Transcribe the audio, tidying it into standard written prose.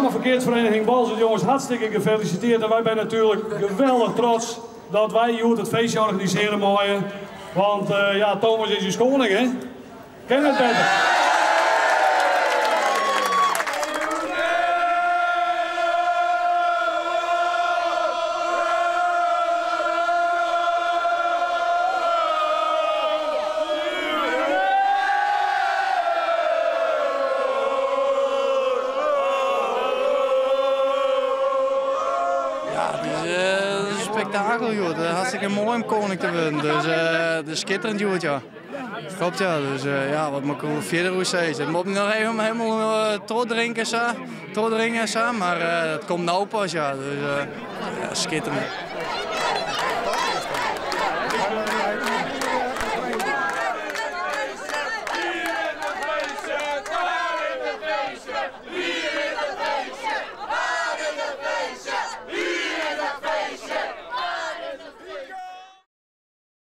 Samen verkeersvereniging Balzert, jongens, hartstikke gefeliciteerd. En wij zijn natuurlijk geweldig trots dat wij hier het feestje organiseren mogen. Want ja, Thomas is je koning, hè? Ken het beter? Ja, het is een spektakel, joh. Hartstikke mooi om koning te worden. Dus het is schitterend, joh. Ja. Klopt, ja. Dus ja, wat moet ik verder zeggen? Het moet nog even helemaal doordringen, maar het komt nou pas, ja. Dus ja, schitterend.